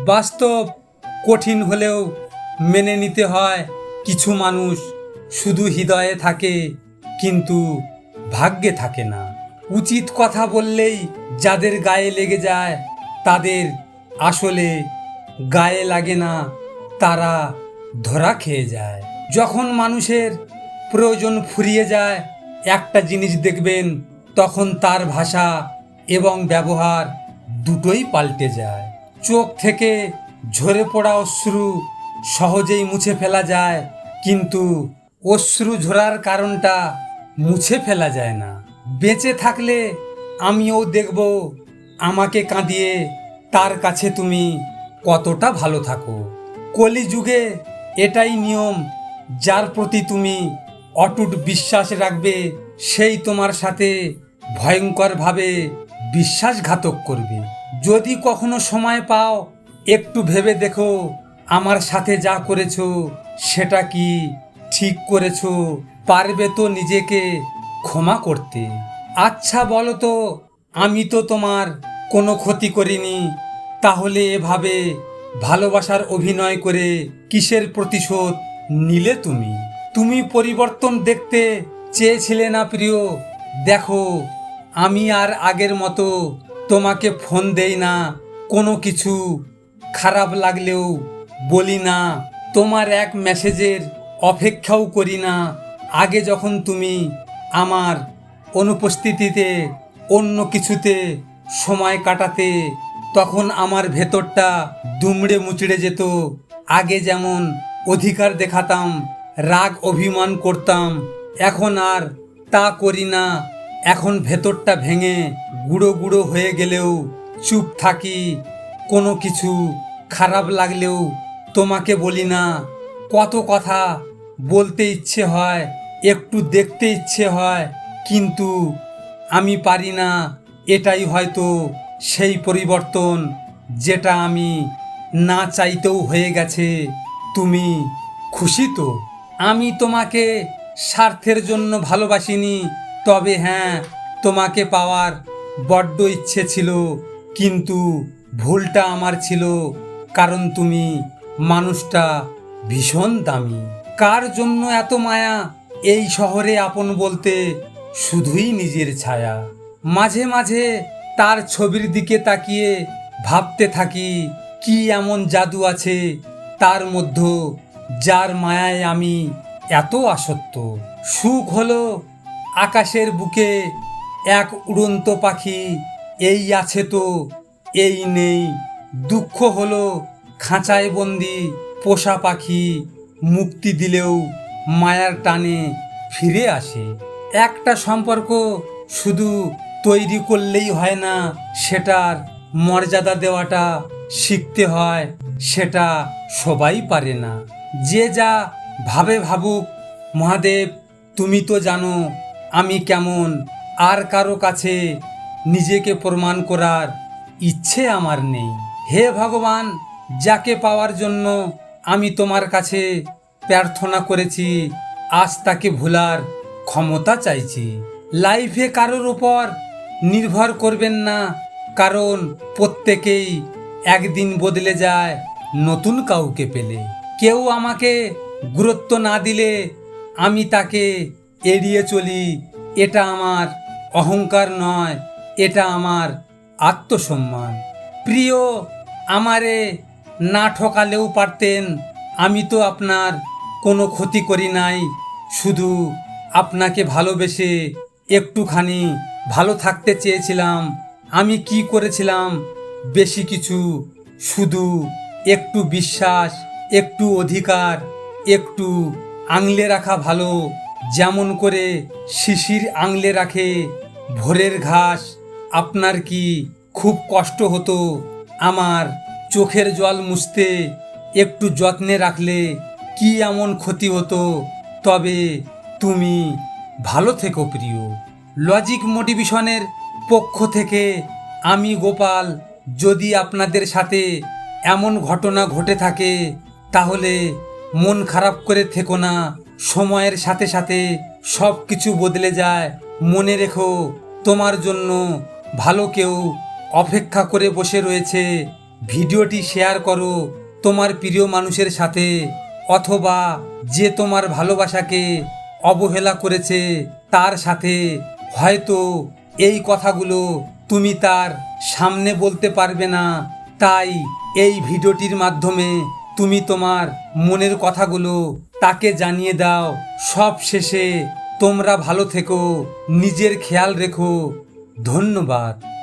বাস্তব কঠিন হলেও মেনে নিতে হয়। কিছু মানুষ শুধু হৃদয়ে থাকে কিন্তু ভাগ্যে থাকে না। উচিত কথা বললেই যাদের গায়ে লেগে যায় তাদের আসলে গায়ে লাগে না, তারা ধরা খেয়ে যায়। যখন মানুষের প্রয়োজন ফুরিয়ে যায় একটা জিনিস দেখবেন, তখন তার ভাষা এবং ব্যবহার দুটোই পাল্টে যায়। চোখ থেকে ঝরে পড়া অশ্রু সহজেই মুছে ফেলা যায়, কিন্তু অশ্রু ঝরার কারণটা মুছে ফেলা যায় না। বেঁচে থাকলে আমিও দেখব আমাকে কাঁদিয়ে তার কাছে তুমি কতটা ভালো থাকো। কলিযুগে এটাই নিয়ম, যার প্রতি তুমি অটুট বিশ্বাস রাখবে সেই তোমার সাথে ভয়ঙ্করভাবে বিশ্বাসঘাতক করবে। যদি কখনো সময় পাও একটু ভেবে দেখো, আমার সাথে যা করেছো সেটা কি ঠিক করেছো? পারবে তো নিজেকে ক্ষমা করতে? আচ্ছা বলো তো, আমি তো তোমার কোনো ক্ষতি করিনি, তাহলে এভাবে ভালোবাসার অভিনয় করে কিসের প্রতিশোধ নিলে তুমি? তুমি পরিবর্তন দেখতে চেয়েছিলে না প্রিয়? দেখো, আমি আর আগের মতো তোমাকে ফোন দেই না, কোনো কিছু খারাপ লাগলেও বলি না, তোমার এক মেসেজের অপেক্ষাও করি না। আগে যখন তুমি আমার অনুপস্থিতিতে অন্য কিছুতে সময় কাটাতে, তখন আমার ভেতরটা দুমড়ে মুচড়ে যেত। আগে যেমন অধিকার দেখাতাম, রাগ অভিমান করতাম, এখন আর তা করি না। এখন ভেতরটা ভেঙে গুঁড়ো গুঁড়ো হয়ে গেলেও চুপ থাকি। কোনো কিছু খারাপ লাগলেও তোমাকে বলি না। কত কথা বলতে ইচ্ছে হয়, একটু দেখতে ইচ্ছে হয়, কিন্তু আমি পারি না। এটাই হয়তো সেই পরিবর্তন যেটা আমি না চাইতেও হয়ে গেছে। তুমি খুশি তো? আমি তোমাকে স্বার্থের জন্য ভালোবাসিনি, তবে হ্যাঁ, তোমাকে পাওয়ার বড্ড ইচ্ছে ছিল, কিন্তু ভুলটা আমার ছিল, কারণ তুমি মানুষটা ভীষণ দামি। কার জন্য এত মায়া? এই শহরে আপন বলতে শুধুই নিজের ছায়া। মাঝে মাঝে তার ছবির দিকে তাকিয়ে ভাবতে থাকি, কি এমন জাদু আছে তার মধ্যে, যার মায়ায় আমি এত আসক্ত। সুখ হলো আকাশের বুকে এক উড়ন্ত পাখি, এই আছে তো এই নেই। দুঃখ হলো খাঁচায় বন্দি পোষা পাখি, মুক্তি দিলেও মায়ার টানে ফিরে আসে। একটা সম্পর্ক শুধু তৈরি করলেই হয় না, সেটার মর্যাদা দেওয়াটা শিখতে হয়। সেটা সবাই পারে না। যে যা ভাবে ভাবুক মহাদেব, তুমি তো জানো আমি কেমন। আর কারো কাছে নিজেকে প্রমাণ করার ইচ্ছে আমার নেই। হে ভগবান, যাকে পাওয়ার জন্য আমি তোমার কাছে প্রার্থনা করেছি, আজ তাকে ভোলার ক্ষমতা চাইছি। লাইফে কারোর উপর নির্ভর করবেন না, কারণ প্রত্যেকেই একদিন বদলে যায় নতুন কাউকে পেলে। কেউ আমাকে গুরুত্ব না দিলে আমি তাকে এড়িয়ে চলি। এটা আমার অহংকার নয়, এটা আমার আত্মসম্মান। প্রিয়, আমারে না ঠকালেও পারতেন। আমি তো আপনার কোনো ক্ষতি করি নাই, শুধু আপনাকে ভালোবেসে একটুখানি ভালো থাকতে চেয়েছিলাম। আমি কি করেছিলাম? বেশি কিছু, শুধু একটু বিশ্বাস, একটু অধিকার, একটু আংলে রাখা ভালো, যেমন করে শিশির আংলে রাখে ভোরের ঘাস। আপনার কি খুব কষ্ট হতো আমার চোখের জল মুছতে? একটু যত্নে রাখলে কি এমন ক্ষতি হতো? তবে তুমি ভালো থেকো প্রিয়। লজিক মোটিভেশনের পক্ষ থেকে আমি গোপাল। যদি আপনাদের সাথে এমন ঘটনা ঘটে থাকে তাহলে মন খারাপ করে থেকো না। সময়ের সাথে সাথে সব কিছু বদলে যায়। মনে রেখো, তোমার জন্য ভালো কেউ অপেক্ষা করে বসে রয়েছে। ভিডিওটি শেয়ার করো তোমার প্রিয় মানুষের সাথে, অথবা যে তোমার ভালোবাসাকে অবহেলা করেছে তার সাথে। হয়তো এই কথাগুলো তুমি তার সামনে বলতে পারবে না, তাই এই ভিডিওটির মাধ্যমে তুমি তোমার মনের কথাগুলো তাকে জানিয়ে দাও। সব শেষে তোমরা ভালো থেকো, নিজের খেয়াল রেখো। ধন্যবাদ।